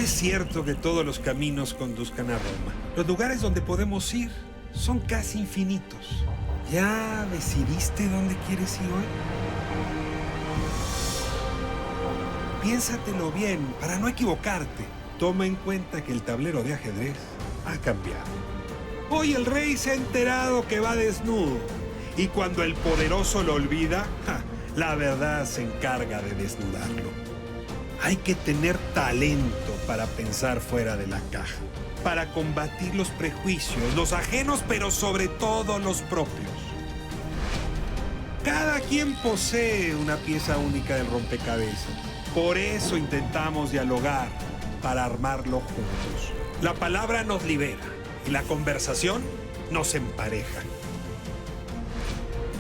es cierto que todos los caminos conduzcan a Roma. Los lugares donde podemos ir son casi infinitos. ¿Ya decidiste dónde quieres ir hoy? Piénsatelo bien para no equivocarte. Toma en cuenta que el tablero de ajedrez ha cambiado. Hoy el rey se ha enterado que va desnudo. Y cuando el poderoso lo olvida, la verdad se encarga de desnudarlo. Hay que tener talento para pensar fuera de la caja, para combatir los prejuicios, los ajenos, pero sobre todo los propios. Cada quien posee una pieza única del rompecabezas. Por eso intentamos dialogar, para armarlo juntos. La palabra nos libera y la conversación nos empareja.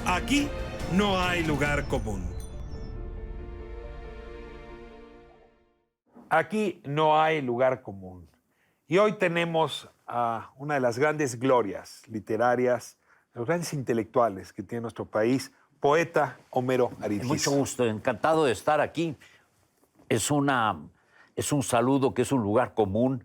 Aquí no hay lugar común. Aquí no hay lugar común. Y hoy tenemos a una de las grandes glorias literarias, los grandes intelectuales que tiene nuestro país, poeta Homero Aridgis. Mucho gusto, encantado de estar aquí. Es un saludo que es un lugar común,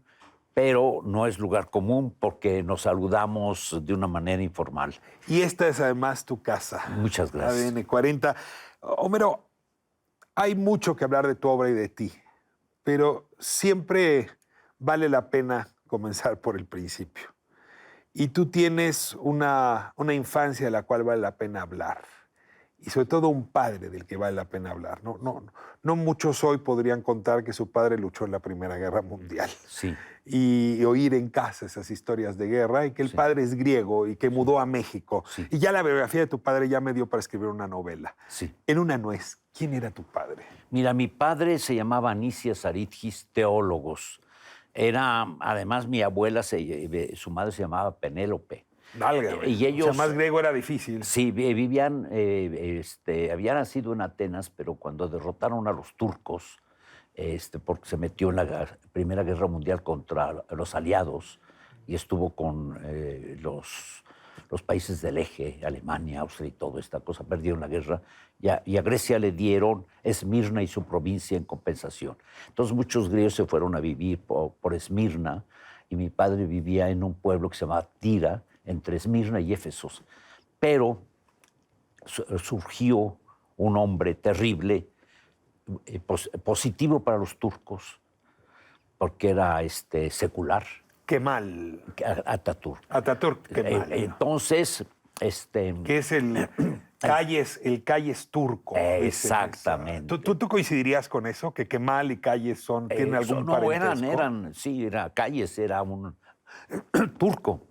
pero no es lugar común porque nos saludamos de una manera informal. Y esta es además tu casa. Muchas gracias. ADN 40. Homero, hay mucho que hablar de tu obra y de ti, pero siempre vale la pena comenzar por el principio. Y tú tienes una infancia de la cual vale la pena hablar. Y sobre todo un padre del que vale la pena hablar. No muchos hoy podrían contar que su padre luchó en la Primera Guerra Mundial. Sí. Y oír en casa esas historias de guerra, y que el padre es griego y que mudó a México. Sí. Y ya la biografía de tu padre ya me dio para escribir una novela. Sí. En una nuez, ¿quién era tu padre? Mira, mi padre se llamaba Anisias Aridgis Teólogos. Además, mi abuela, su madre se llamaba Penélope. Válgame. Y ellos, o sea, más griego era difícil. Sí, vivían, habían nacido en Atenas, pero cuando derrotaron a los turcos, porque se metió en la Primera Guerra Mundial contra los aliados y estuvo con los países del eje, Alemania, Austria y toda esta cosa, perdieron la guerra, y a Grecia le dieron Esmirna y su provincia en compensación. Entonces muchos griegos se fueron a vivir por Esmirna, y mi padre vivía en un pueblo que se llamaba Tira, entre Esmirna y Éfesos. Pero surgió un hombre terrible, positivo para los turcos, porque era secular. Kemal. Atatürk. Atatürk, Kemal. Entonces, que es el Calles turco. Exactamente. ¿Tú coincidirías con eso? ¿Que Kemal y Calles tienen algún parentesco? Sí, Calles era un turco.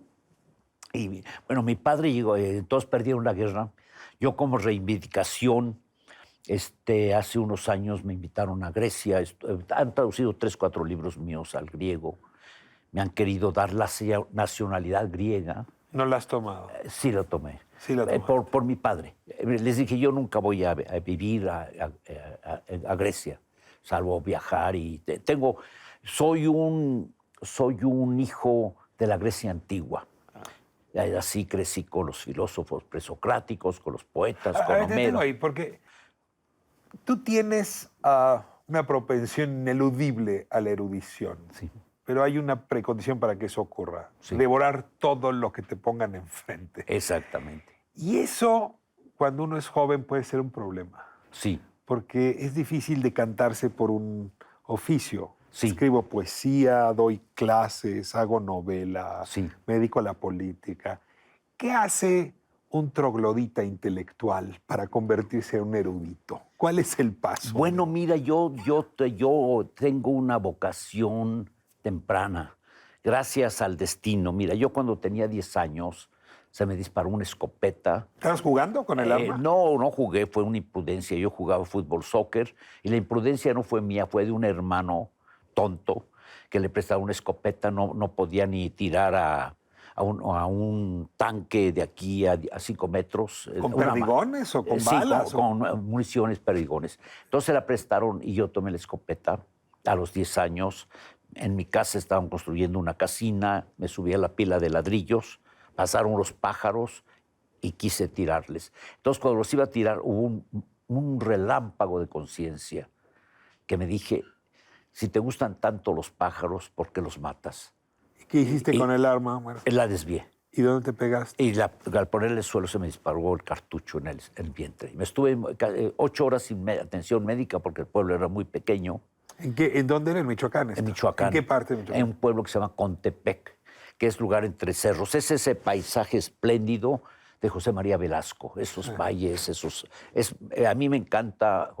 Y bueno, mi padre llegó, todos perdieron la guerra. Yo, como reivindicación, hace unos años me invitaron a Grecia. Han traducido 3, 4 libros míos al griego. Me han querido dar la nacionalidad griega. ¿No la has tomado? Sí la tomé. Sí la tomé. Por mi padre. Les dije, yo nunca voy a vivir a Grecia, salvo viajar. Soy un hijo de la Grecia antigua. Así crecí con los filósofos presocráticos, con los poetas, con Homero. Ahí, porque tú tienes una propensión ineludible a la erudición. Sí. Pero hay una precondición para que eso ocurra. Sí. Devorar todo lo que te pongan enfrente. Exactamente. Y eso, cuando uno es joven, puede ser un problema. Sí. Porque es difícil decantarse por un oficio. Sí. Escribo poesía, doy clases, hago novelas, Sí. me dedico a la política. ¿Qué hace un troglodita intelectual para convertirse en un erudito? ¿Cuál es el paso? Bueno, mira, yo tengo una vocación temprana, gracias al destino. Mira, yo cuando tenía 10 años se me disparó una escopeta. ¿Estabas jugando con el arma? No jugué, fue una imprudencia. Yo jugaba fútbol, soccer, y la imprudencia no fue mía, fue de un hermano tonto que le prestaba una escopeta, no podía ni tirar a un tanque de aquí a 5 metros. ¿Con perdigones o con balas? Sí, con municiones, perdigones. Entonces la prestaron y yo tomé la escopeta a los 10 años. En mi casa estaban construyendo una casina, me subí a la pila de ladrillos, pasaron los pájaros y quise tirarles. Entonces, cuando los iba a tirar, hubo un relámpago de conciencia que me dije, si te gustan tanto los pájaros, ¿por qué los matas? ¿Qué hiciste Y- con el arma, Omar? La desvié. ¿Y dónde te pegaste? Y al ponerle el suelo se me disparó el cartucho en el vientre. Y me estuve 8 horas sin atención médica porque el pueblo era muy pequeño. ¿En dónde era? ¿En Michoacán? En Michoacán. ¿En qué parte de Michoacán? En un pueblo que se llama Contepec, que es lugar entre cerros. Es ese paisaje espléndido de José María Velasco, esos valles, a mí me encanta,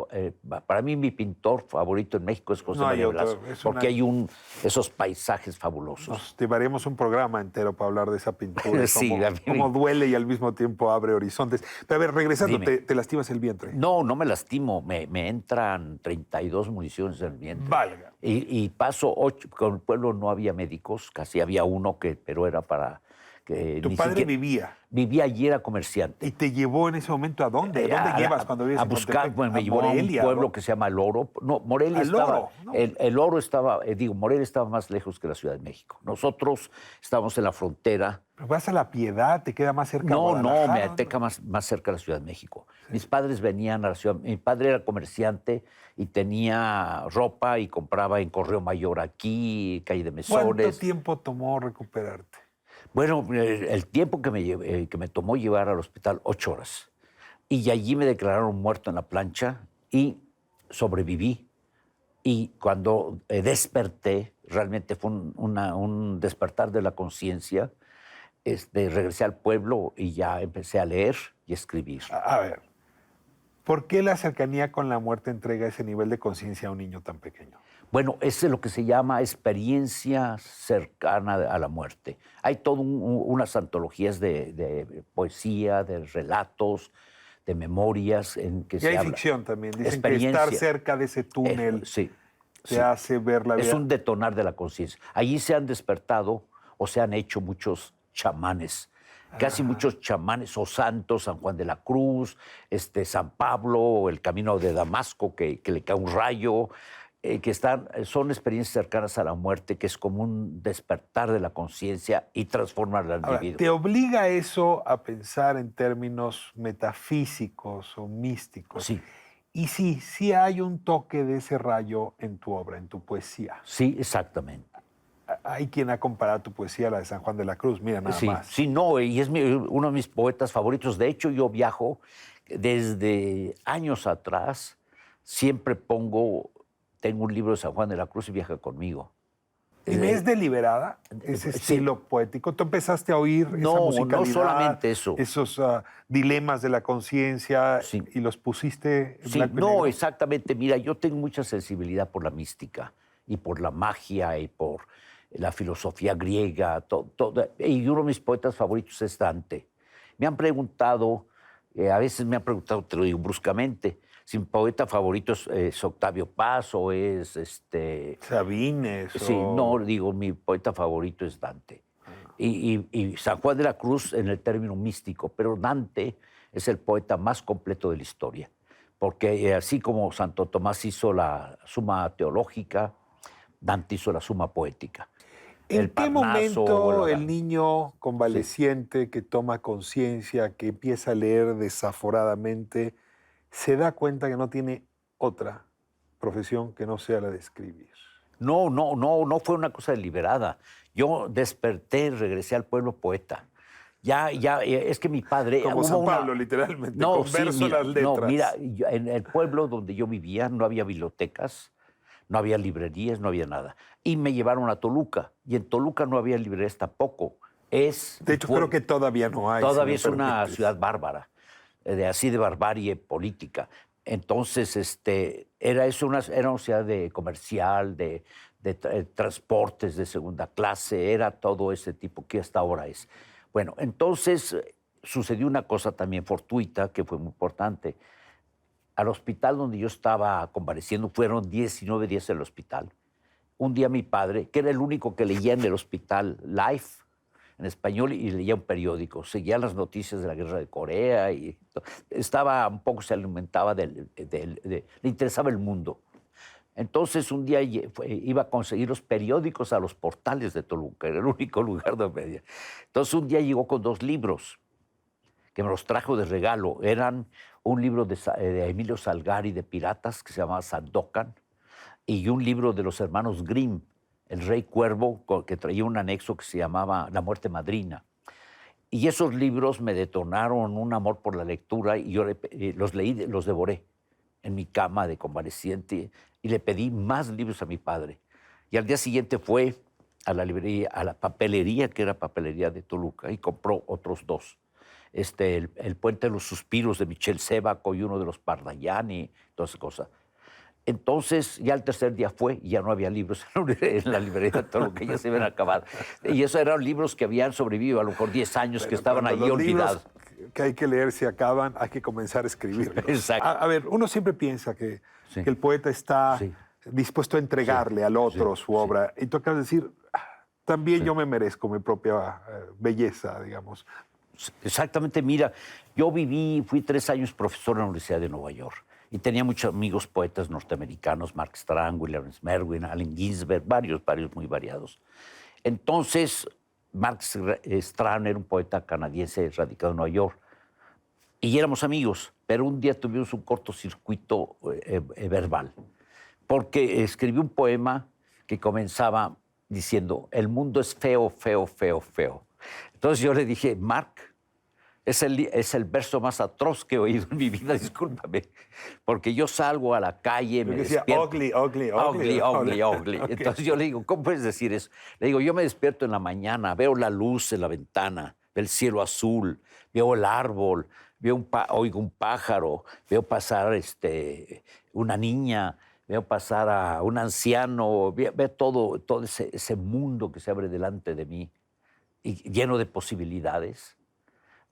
para mí mi pintor favorito en México es José No hay María otro, Velasco, es porque una- hay esos paisajes fabulosos. Nos llevaríamos un programa entero para hablar de esa pintura. Sí, cómo, a mí me- cómo duele y al mismo tiempo abre horizontes. Pero a ver, regresando, Dime. te lastimas el vientre. No, no me lastimo, me entran 32 municiones en el vientre. Valga. Y paso 8, con el pueblo no había médicos, casi había uno, pero era para que Tu ni padre siquiera- vivía. Vivía allí, era comerciante. ¿Y te llevó en ese momento a dónde? ¿Dónde llevas cuando vives a en buscar? Contepec? Pues me ¿A llevó a un Morelia, pueblo no? que se llama El Oro. No, Morelia ¿Al estaba. Oro? No. El Oro estaba, Morelia estaba más lejos que la Ciudad de México. Nosotros estábamos en la frontera. Pero vas a La Piedad, te queda más cerca No, Guadalajara, me ateca más cerca de la Ciudad de México. Mis padres venían a la ciudad. Mi padre era comerciante y tenía ropa y compraba en Correo Mayor aquí, calle de ¿Cuánto Mesones. tiempo tomó recuperarte? Bueno, el tiempo que me tomó llevar al hospital, 8 horas. Y allí me declararon muerto en la plancha y sobreviví. Y cuando desperté, realmente fue un despertar de la conciencia, regresé al pueblo y ya empecé a leer y escribir. A ver, ¿por qué la cercanía con la muerte entrega ese nivel de conciencia a un niño tan pequeño? Bueno, ese es lo que se llama experiencia cercana a la muerte. Hay todas unas antologías de poesía, de relatos, de memorias en que Y se hay habla. ficción también. Dicen que Experiencia. estar cerca de ese túnel Sí. te sí. hace ver la vida. Es un detonar de la conciencia. Allí se han despertado o se han hecho muchos chamanes. Casi muchos chamanes o santos, San Juan de la Cruz, San Pablo, el camino de Damasco, que le cae un rayo, son experiencias cercanas a la muerte, que es como un despertar de la conciencia y transformar al Ahora, individuo. ¿te obliga eso a pensar en términos metafísicos o místicos? Sí, Y sí hay un toque de ese rayo en tu obra, en tu poesía. sí, exactamente. Hay quien ha comparado tu poesía a la de San Juan de la Cruz, mira nada Sí, más. sí, no, y es uno de mis poetas favoritos. De hecho, yo viajo desde años atrás, siempre tengo un libro de San Juan de la Cruz y viaja conmigo. ¿Y es deliberada ese sí. estilo poético? ¿Tú empezaste a oír esa No, no musicalidad? solamente eso. Esos dilemas de la conciencia Sí. y los pusiste en Sí, blanco y no, negro? exactamente. Mira, yo tengo mucha sensibilidad por la mística y por la magia y por la filosofía griega. Y uno de mis poetas favoritos es Dante. Me han preguntado, a veces me han preguntado, te lo digo bruscamente, si mi poeta favorito es Octavio Paz o es Sabines. Sí, no, digo, mi poeta favorito es Dante. Y San Juan de la Cruz en el término místico, pero Dante es el poeta más completo de la historia, porque así como Santo Tomás hizo la suma teológica, Dante hizo la suma poética. ¿En El qué Parnaso, momento el niño convaleciente que toma conciencia, que empieza a leer desaforadamente, se da cuenta que no tiene otra profesión que no sea la de escribir? No fue una cosa deliberada. Yo desperté, regresé al pueblo poeta. Es que mi padre... Como hubo San Pablo, literalmente, con verso las letras. No, mira, en el pueblo donde yo vivía no había bibliotecas, no había librerías, no había nada. Y me llevaron a Toluca, y en Toluca no había librerías tampoco. De hecho, creo que todavía no hay. Todavía si me es una permites. ciudad bárbara, así de barbarie política. Entonces, era una ciudad comercial, de transportes de segunda clase, era todo ese tipo que hasta ahora es. Bueno, entonces sucedió una cosa también fortuita que fue muy importante. Al hospital donde yo estaba convaleciendo, fueron 19 días en el hospital. Un día mi padre, que era el único que leía en el hospital Life, en español, y leía un periódico, seguía las noticias de la guerra de Corea, y estaba un poco, se alimentaba, le interesaba el mundo. Entonces un día iba a conseguir los periódicos a los portales de Toluca, era el único lugar donde pedía. Entonces un día llegó con 2 libros, que me los trajo de regalo. Eran un libro de Emilio Salgari de piratas, que se llamaba Sandokan, y un libro de los hermanos Grimm, El Rey Cuervo, que traía un anexo que se llamaba La Muerte Madrina. Y esos libros me detonaron un amor por la lectura y yo los leí, los devoré en mi cama de convaleciente y le pedí más libros a mi padre. Y al día siguiente fue a la librería, a la papelería, que era papelería de Toluca, y compró otros 2. El Puente de los Suspiros de Michel Sébaco y uno de los Pardayani, todas esas cosas. Entonces, ya el tercer día fue y ya no había libros en la librería de Toluca, ya se habían acabado. Y esos eran libros que habían sobrevivido a lo mejor 10 años, que estaban ahí olvidados. Que hay que leer se acaban, hay que comenzar a escribirlos. Exacto. A ver, uno siempre piensa que Sí. el poeta está Sí. dispuesto a entregarle Sí. al otro Sí. su obra. Y tú acabas de decir, también yo me merezco mi propia belleza, digamos. Exactamente, mira, fui 3 años profesor en la Universidad de Nueva York y tenía muchos amigos poetas norteamericanos, Mark Strang, William Merwin, Allen Ginsberg, varios muy variados. Entonces, Mark Strang era un poeta canadiense radicado en Nueva York y éramos amigos, pero un día tuvimos un cortocircuito verbal, porque escribí un poema que comenzaba diciendo, el mundo es feo, feo, feo, feo. Entonces yo le dije, Mark, es el verso más atroz que he oído en mi vida, discúlpame, porque yo salgo a la calle, me decía, despierto. ugly. Okay. Entonces yo le digo, ¿cómo puedes decir eso? Le digo, yo me despierto en la mañana, veo la luz en la ventana, veo el cielo azul, veo el árbol, oigo un pájaro, veo pasar una niña, veo pasar a un anciano, veo todo ese mundo que se abre delante de mí, y lleno de posibilidades.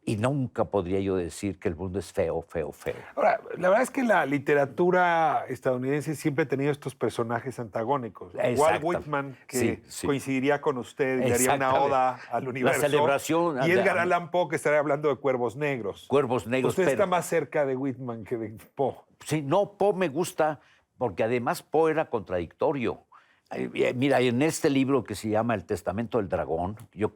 Y nunca podría yo decir que el mundo es feo, feo, feo. Ahora, la verdad es que la literatura estadounidense siempre ha tenido estos personajes antagónicos. Walt Whitman, que coincidiría con usted y le haría una oda al universo. La celebración. Y Edgar Allan Poe, que estaría hablando de cuervos negros. Cuervos negros. Usted está más cerca de Whitman que de Poe. Sí, no, Poe me gusta porque además Poe era contradictorio. Mira, en este libro que se llama El Testamento del Dragón, yo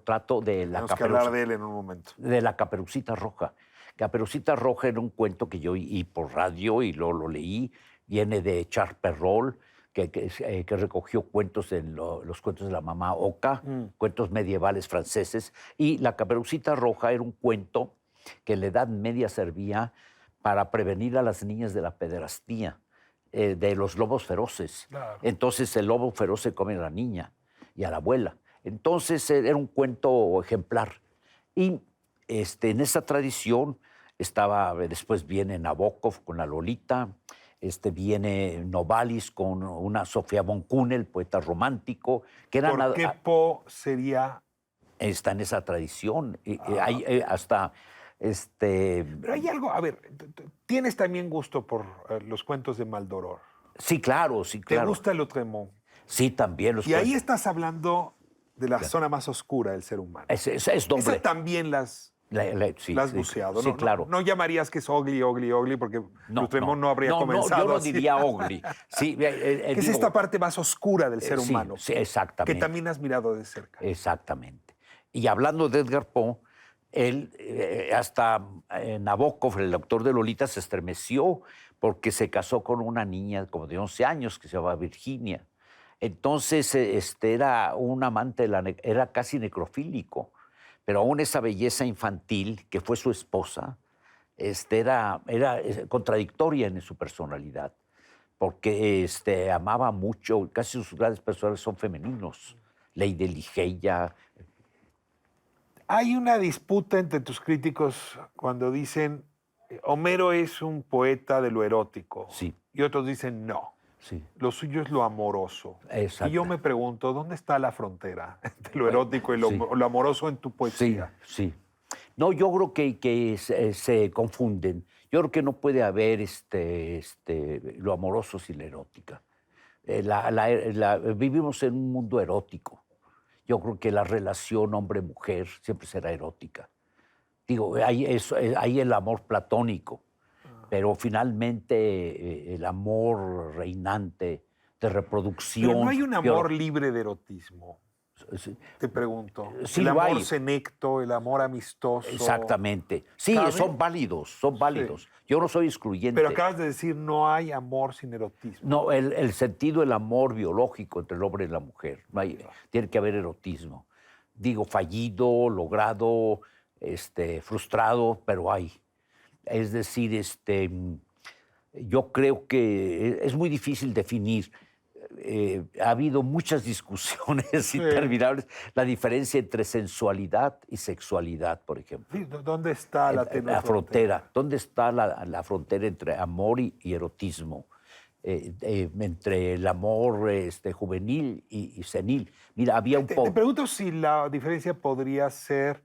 trato de la Tenemos que hablar de él en un momento. De la Caperucita Roja. Caperucita Roja era un cuento que yo oí por radio y lo leí. Viene de Charles Perrault, que recogió cuentos los cuentos de la mamá Oca, cuentos medievales franceses. Y la Caperucita Roja era un cuento que en la Edad Media servía para prevenir a las niñas de la pederastía. De los lobos feroces. Claro. Entonces el lobo feroz se come a la niña y a la abuela. Entonces era un cuento ejemplar. Y en esa tradición después viene Nabokov con la Lolita, viene Novalis con una Sofía von Kuhn, poeta romántico. ¿Por qué Poe sería...? Está en esa tradición. Hay hasta... Pero hay algo, a ver, tienes también gusto por los cuentos de Maldoror. Sí, claro, sí, claro. ¿Te gusta Lautréamont? Sí, también los Y ahí estás hablando de la zona más oscura del ser humano. Es doble. Esa también las has buceado. Sí, no, claro. No llamarías que es ugly, porque Lautréamont no habría comenzado yo no así. diría ugly. Sí, que es esta parte más oscura del ser humano. Sí, exactamente. Que también has mirado de cerca. Exactamente. Y hablando de Edgar Poe, él, hasta Nabokov, el autor de Lolita, se estremeció porque se casó con una niña como de 11 años que se llamaba Virginia. Entonces, era un amante, era casi necrofílico, pero aún esa belleza infantil, que fue su esposa, era contradictoria en su personalidad, porque amaba mucho, casi sus grandes personajes son femeninos. Lady Ligeia. Hay una disputa entre tus críticos cuando dicen Homero es un poeta de lo erótico. Sí. Y otros dicen no. Sí. Lo suyo es lo amoroso. Exacto. Y yo me pregunto, ¿dónde está la frontera entre lo erótico y lo amoroso en tu poesía? Sí. No, yo creo que se confunden. Yo creo que no puede haber lo amoroso sin la erótica. Vivimos en un mundo erótico. Yo creo que la relación hombre-mujer siempre será erótica. Digo, hay el amor platónico, pero finalmente el amor reinante de reproducción. Pero no hay un amor libre de erotismo. Sí, Te pregunto. sí el lo amor hay. senecto, el amor amistoso. Exactamente. Sí, ¿Cabe? son válidos, son válidos. Yo no soy excluyente. Pero acabas de decir, no hay amor sin erotismo. No, el sentido del amor biológico entre el hombre y la mujer. No hay, tiene que haber erotismo. Digo, fallido, logrado, frustrado, pero hay. Es decir, yo creo que es muy difícil definir. Ha habido muchas discusiones Sí. interminables. La diferencia entre sensualidad y sexualidad, por ejemplo. Sí, ¿dónde está la tenue La frontera. ¿Dónde está la frontera entre amor y erotismo? Entre el amor juvenil y senil. Mira, había un Te poco... pregunto si la diferencia podría ser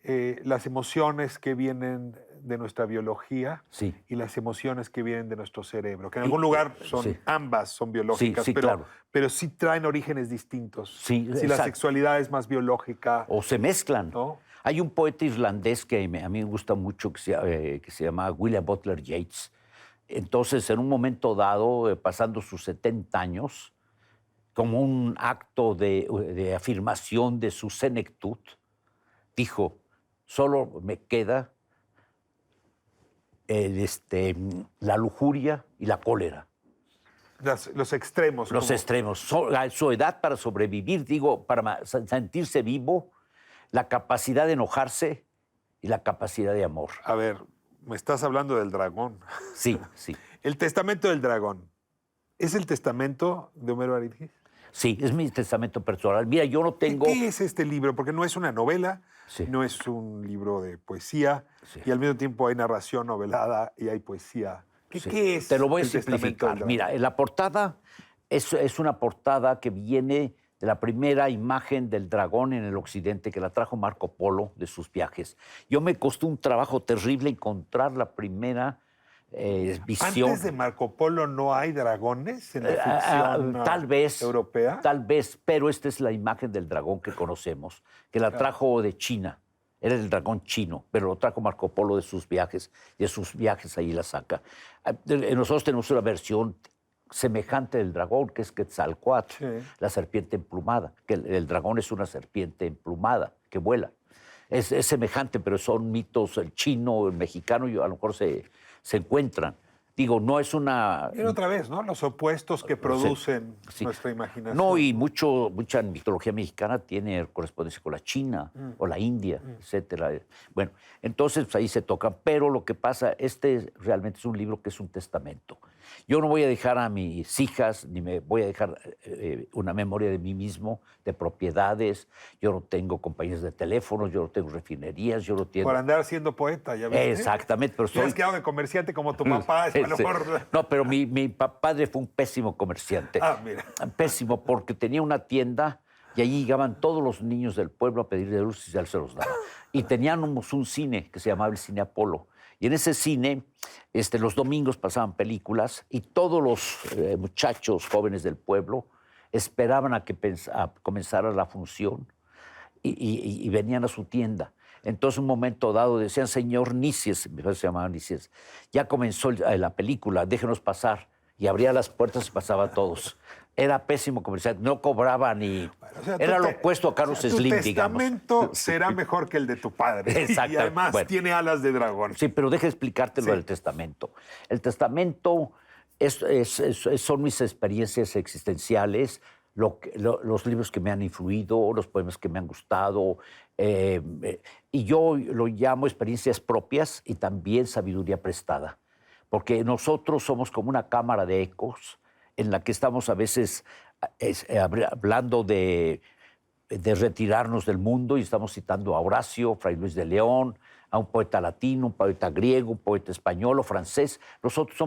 las emociones que vienen de nuestra biología Sí. y las emociones que vienen de nuestro cerebro, que en algún lugar son sí. ambas son biológicas, Sí, sí, pero, claro. pero sí traen orígenes distintos. Sí, si la exacto. sexualidad es más biológica. O se mezclan. ¿No? Hay un poeta irlandés que a mí me gusta mucho que se llama William Butler Yeats. Entonces, en un momento dado, pasando sus 70 años, como un acto de afirmación de su senectud, dijo, solo me queda la lujuria y la cólera. Los extremos. Los como- extremos. A su edad para sobrevivir, digo, para sentirse vivo, la capacidad de enojarse y la capacidad de amor. A ver, me estás hablando del dragón. Sí, sí. El testamento del dragón. ¿Es el testamento de Homero Aridgis? Sí, es mi testamento personal. Mira, yo no tengo... ¿Qué es este libro? Porque no es una novela, Sí. no es un libro de poesía, Sí. y al mismo tiempo hay narración novelada y hay poesía. ¿Qué, Sí. qué es? Te lo voy a el testamento del simplificar. dragón? Mira, en la portada es una portada que viene de la primera imagen del dragón en el occidente que la trajo Marco Polo de sus viajes. Yo me costó un trabajo terrible encontrar la primera visión. Antes de Marco Polo no hay dragones en la ficción Tal vez, europea. tal vez, pero esta es la imagen del dragón que conocemos, que la trajo de China. Era el dragón chino, pero lo trajo Marco Polo de sus viajes, y de sus viajes ahí la saca. Nosotros tenemos una versión semejante del dragón, que es Quetzalcóatl, Sí. la serpiente emplumada, que el dragón es una serpiente emplumada que vuela. Es semejante, pero son mitos, el chino, el mexicano, y a lo mejor se encuentran. Digo, no es una... Pero otra vez, ¿no? Los opuestos que producen Sí. nuestra imaginación. No, y mucha mitología mexicana tiene correspondencia con la China o la India, etcétera. Bueno, entonces pues, ahí se tocan. Pero lo que pasa, realmente es un libro que es un testamento. Yo no voy a dejar a mis hijas, ni me voy a dejar una memoria de mí mismo, de propiedades. Yo no tengo compañías de teléfonos, yo no tengo refinerías, yo no tengo... Por andar siendo poeta, ¿ya ves? Exactamente, pero Te has soy... quedado de comerciante como tu papá. Sí, a lo sí. mejor... No, pero mi padre fue un pésimo comerciante. Ah, mira. Pésimo, porque tenía una tienda y allí llegaban todos los niños del pueblo a pedir de dulces y él se los daba. Y teníamos un cine que se llamaba el Cine Apolo. Y en ese cine, los domingos pasaban películas y todos los muchachos jóvenes del pueblo esperaban a que comenzara la función y venían a su tienda. Entonces, un momento dado, decían, señor Nicias, mi padre se llamaba Nicias, ya comenzó la película, déjenos pasar. Y abría las puertas y pasaba a todos. Era pésimo comercial, no cobraba ni... O sea, era tú lo te- opuesto a Carlos o sea, Slim, tu digamos. testamento será mejor que el de tu padre. Exacto. Y además Bueno. tiene alas de dragón. Sí, pero deja explicarte lo Sí. del testamento. El testamento son mis experiencias existenciales, los libros que me han influido, los poemas que me han gustado, y yo lo llamo experiencias propias y también sabiduría prestada, porque nosotros somos como una cámara de ecos en la que estamos a veces hablando de retirarnos del mundo y estamos citando a Horacio, Fray Luis de León, a un poeta latino, un poeta griego, un poeta español o francés. Nosotros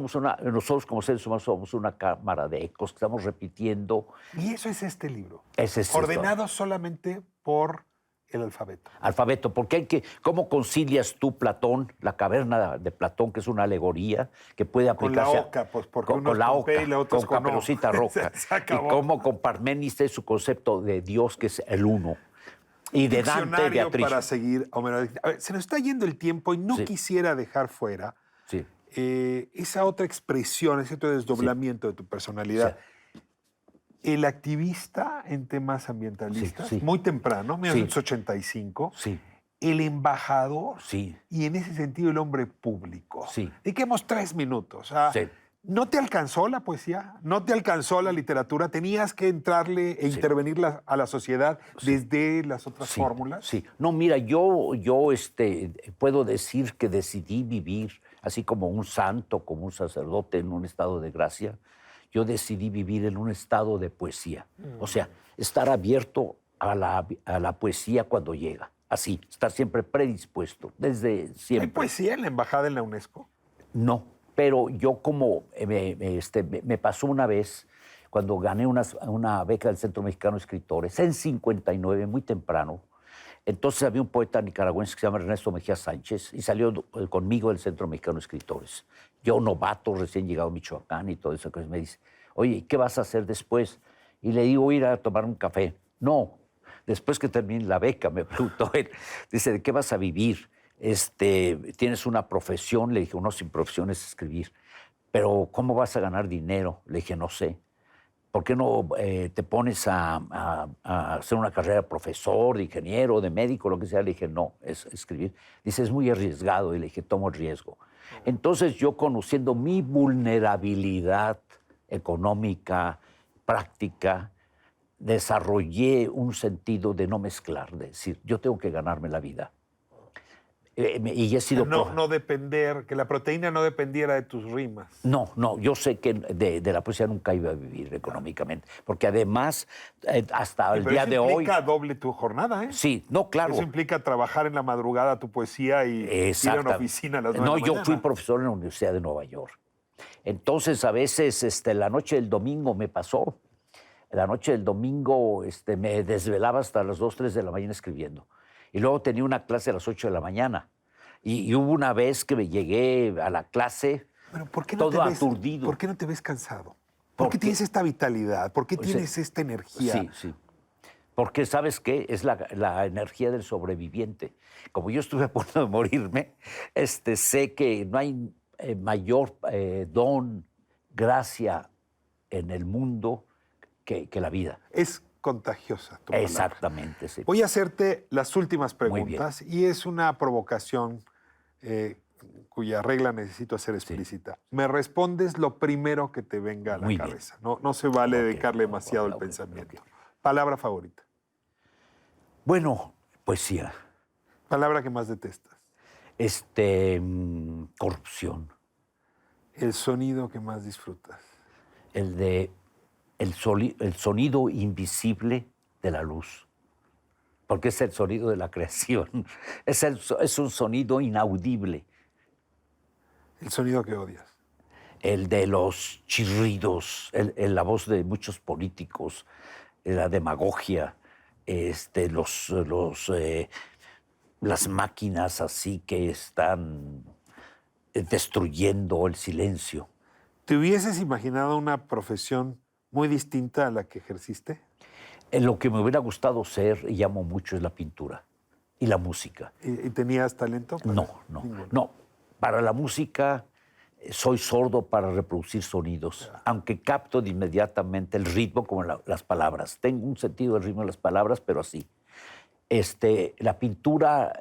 como seres humanos somos una cámara de ecos que estamos repitiendo. Y eso es este libro. Es esto. Ordenado solamente por el alfabeto. Alfabeto, porque ¿cómo concilias tú Platón, la caverna de Platón, que es una alegoría que puede Con la aplicarse oca, pues porque uno con es la con oca, P y la otra es con con O. Caperucita Roja, Se acabó. y cómo con Parménides su concepto de Dios, que es el uno, y de Dante, Diccionario Beatriz. para seguir a Homero Aridgis. A ver, se nos está yendo el tiempo y no Sí. quisiera dejar fuera Sí. esa otra expresión, ese otro desdoblamiento de tu personalidad. el activista en temas ambientalistas, Sí, sí. muy temprano, 1985. Sí, El embajador sí, y en ese sentido el hombre público. sí. Dediquemos 3 minutos. Sí. ¿No te alcanzó la poesía? ¿No te alcanzó la literatura? ¿Tenías que entrarle e intervenir a la sociedad desde las otras Sí, fórmulas? sí. No, mira, yo puedo decir que decidí vivir así como un santo, como un sacerdote en un estado de gracia. Yo decidí vivir en un estado de poesía. O sea, estar abierto a la poesía cuando llega. Así, estar siempre predispuesto, desde siempre. ¿Hay poesía en la embajada en la UNESCO? No, pero yo como me pasó una vez cuando gané una beca del Centro Mexicano de Escritores en 59, muy temprano. Entonces había un poeta nicaragüense que se llama Ernesto Mejía Sánchez y salió conmigo del Centro Mexicano de Escritores. Yo, novato, recién llegado a Michoacán y todo eso, que me dice, oye, ¿qué vas a hacer después? Y le digo, ir a tomar un café. No, después que termine la beca, me preguntó él, dice, ¿de qué vas a vivir? ¿Tienes una profesión? Le dije, no, sin profesión es escribir. Pero ¿cómo vas a ganar dinero? Le dije, no sé. ¿Por qué no te pones a hacer una carrera de profesor, de ingeniero, de médico, lo que sea? Le dije, no, es escribir. Dice, es muy arriesgado. Y le dije, tomo el riesgo. Entonces yo, conociendo mi vulnerabilidad económica, práctica, desarrollé un sentido de no mezclar, de decir, yo tengo que ganarme la vida. Y he sido... No depender, que la proteína no dependiera de tus rimas. No, yo sé que de la poesía nunca iba a vivir económicamente, porque además, hasta el día de hoy... Eso implica doble tu jornada, ¿eh? Sí, no, claro. Eso implica trabajar en la madrugada tu poesía y ir a una oficina a las 9 de la mañana. No, yo fui profesor en la Universidad de Nueva York. Entonces, a veces, la noche del domingo me pasó. La noche del domingo me desvelaba hasta las 2, 3 de la mañana escribiendo. Y luego tenía una clase a las 8 de la mañana. Y hubo una vez que me llegué a la clase todo aturdido. ¿Por qué no te ves cansado? ¿Por qué tienes esta vitalidad? ¿Por qué tienes esta energía? Sí, sí. Porque, ¿sabes qué? Es la energía del sobreviviente. Como yo estuve a punto de morirme, sé que no hay mayor don, gracia en el mundo que la vida. Es contagiosa tu palabra. Exactamente, sí. Voy a hacerte las últimas preguntas y es una provocación cuya regla necesito hacer explícita. Me respondes lo primero que te venga a la cabeza. No se vale dedicarle demasiado el pensamiento. Palabra favorita. Bueno, poesía. Palabra que más detestas. Corrupción. El sonido que más disfrutas. El sonido invisible de la luz, porque es el sonido de la creación, es un sonido inaudible. El sonido que odias. El de los chirridos, la voz de muchos políticos, la demagogia, las máquinas así que están destruyendo el silencio. ¿Te hubieses imaginado una profesión muy distinta a la que ejerciste? Lo que me hubiera gustado ser, y amo mucho, es la pintura y la música. ¿Y tenías talento? No. Para la música soy sordo para reproducir sonidos, aunque capto de inmediatamente el ritmo como las palabras. Tengo un sentido del ritmo de las palabras, pero así. La pintura,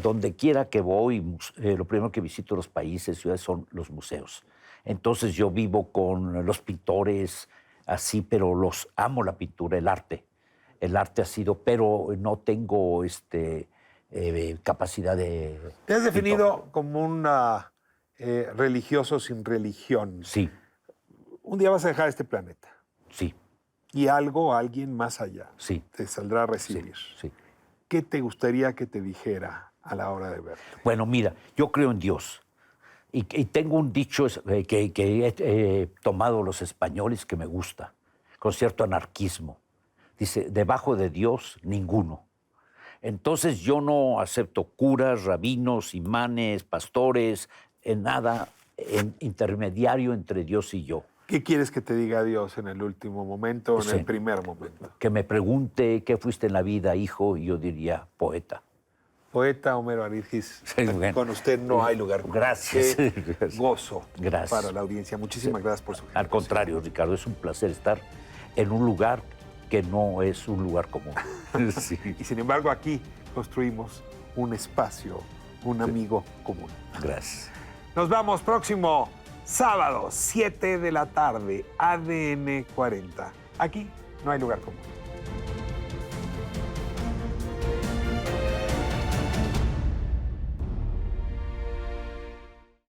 donde quiera que voy, lo primero que visito los países, ciudades, son los museos. Entonces yo vivo con los pintores, así, pero amo la pintura, el arte. El arte ha sido, pero no tengo capacidad de... Te has definido como un religioso sin religión. Sí. Un día vas a dejar este planeta. Sí. Y alguien más allá te saldrá a recibir. Sí. ¿Qué te gustaría que te dijera a la hora de verte? Bueno, mira, yo creo en Dios. Y tengo un dicho que he tomado los españoles que me gusta, con cierto anarquismo. Dice, debajo de Dios, ninguno. Entonces yo no acepto curas, rabinos, imanes, pastores, nada intermediario entre Dios y yo. ¿Qué quieres que te diga Dios en el último momento o en el primer momento? Que me pregunte qué fuiste en la vida, hijo, y yo diría poeta. Poeta Homero Aridgis, bueno. Con usted no hay lugar. Gracias. Qué gozo gracias. para la audiencia. Muchísimas gracias por su Al contrario, Ricardo, es un placer estar en un lugar que no es un lugar común. Sí. Y sin embargo aquí construimos un espacio, un amigo común. Gracias. Nos vamos próximo sábado, 7 de la tarde, ADN 40. Aquí no hay lugar común.